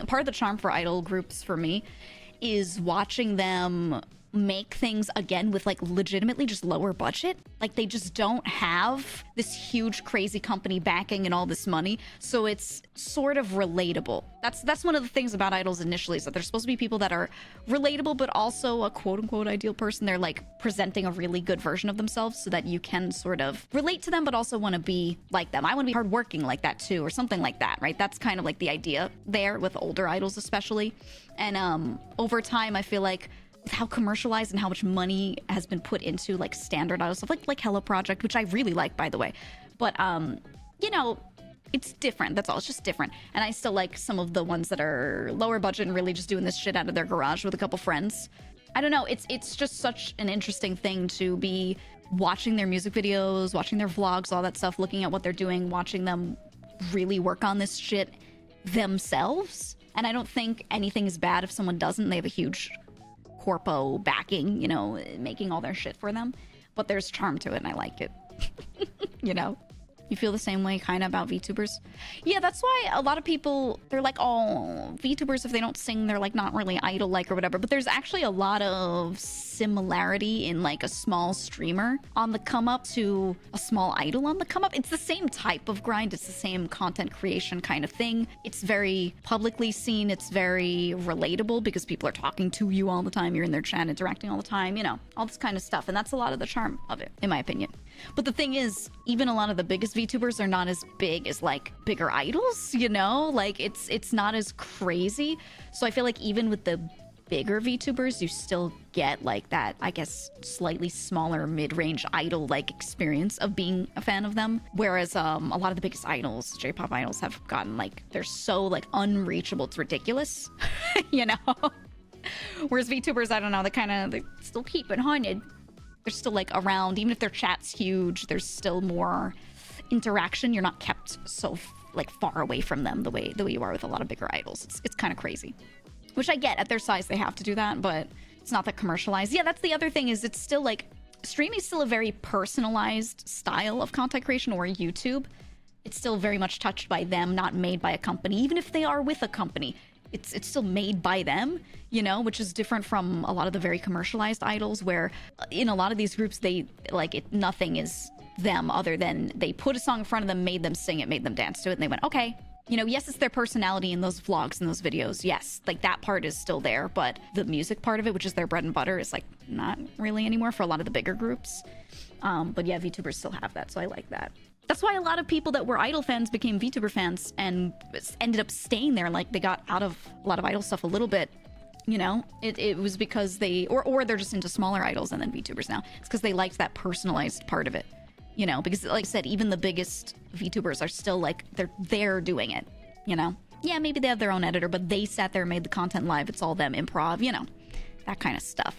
part of the charm for idol groups for me is watching them make things again with like legitimately just lower budget. Like they just don't have this huge crazy company backing and all this money, so it's sort of relatable. That's one of the things about idols initially, is that they're supposed to be people that are relatable but also a quote-unquote ideal person. They're like presenting a really good version of themselves so that you can sort of relate to them but also want to be like them. I want to be hardworking like that too, or something like that, right? That's kind of like the idea there with older idols especially. And over time I feel like how commercialized and how much money has been put into like standard idol stuff, like Hello Project, which I really like, by the way. But you know, it's different. That's all. It's just different. And I still like some of the ones that are lower budget and really just doing this shit out of their garage with a couple friends. I don't know. It's just such an interesting thing to be watching their music videos, watching their vlogs, all that stuff, looking at what they're doing, watching them really work on this shit themselves. And I don't think anything is bad if someone doesn't. They have a huge corpo backing, you know, making all their shit for them. But there's charm to it and I like it. You know? You feel the same way kind of about VTubers? Yeah, that's why a lot of people, they're like, oh, VTubers, if they don't sing, they're like not really idol-like or whatever. But there's actually a lot of similarity in like a small streamer on the come up to a small idol on the come up. It's the same type of grind. It's the same content creation kind of thing. It's very publicly seen. It's very relatable because people are talking to you all the time. You're in their chat interacting all the time, you know, all this kind of stuff. And that's a lot of the charm of it, in my opinion. But the thing is, even a lot of the biggest VTubers are not as big as like bigger idols, you know? Like it's not as crazy. So I feel like even with the bigger VTubers, you still get like that, I guess, slightly smaller mid-range idol-like experience of being a fan of them. Whereas a lot of the biggest idols, J-pop idols, have gotten like, they're so like unreachable, it's ridiculous, you know? Whereas VTubers, I don't know, they still keep it haunted. They're still like around, even if their chat's huge, there's still more interaction. You're not kept so like far away from them the way you are with a lot of bigger idols. It's kind of crazy, which I get. At their size they have to do that, but it's not that commercialized. Yeah, that's the other thing, is it's still like, streaming is still a very personalized style of content creation, or YouTube. It's still very much touched by them, not made by a company. Even if they are with a company, it's still made by them, you know, which is different from a lot of the very commercialized idols, where in a lot of these groups, they like it, nothing is them other than they put a song in front of them, made them sing it, made them dance to it, and they went, okay. You know, yes, it's their personality in those vlogs and those videos. Yes, like that part is still there, but the music part of it, which is their bread and butter, is like not really anymore for a lot of the bigger groups. But yeah, VTubers still have that, so I like that. That's why a lot of people that were idol fans became VTuber fans and ended up staying there. Like they got out of a lot of idol stuff a little bit, you know? It was because they, or they're just into smaller idols and then VTubers now. It's because they liked that personalized part of it, you know? Because like I said, even the biggest VTubers are still like, they're doing it, you know? Yeah, maybe they have their own editor, but they sat there and made the content live. It's all them, improv, you know? That kind of stuff.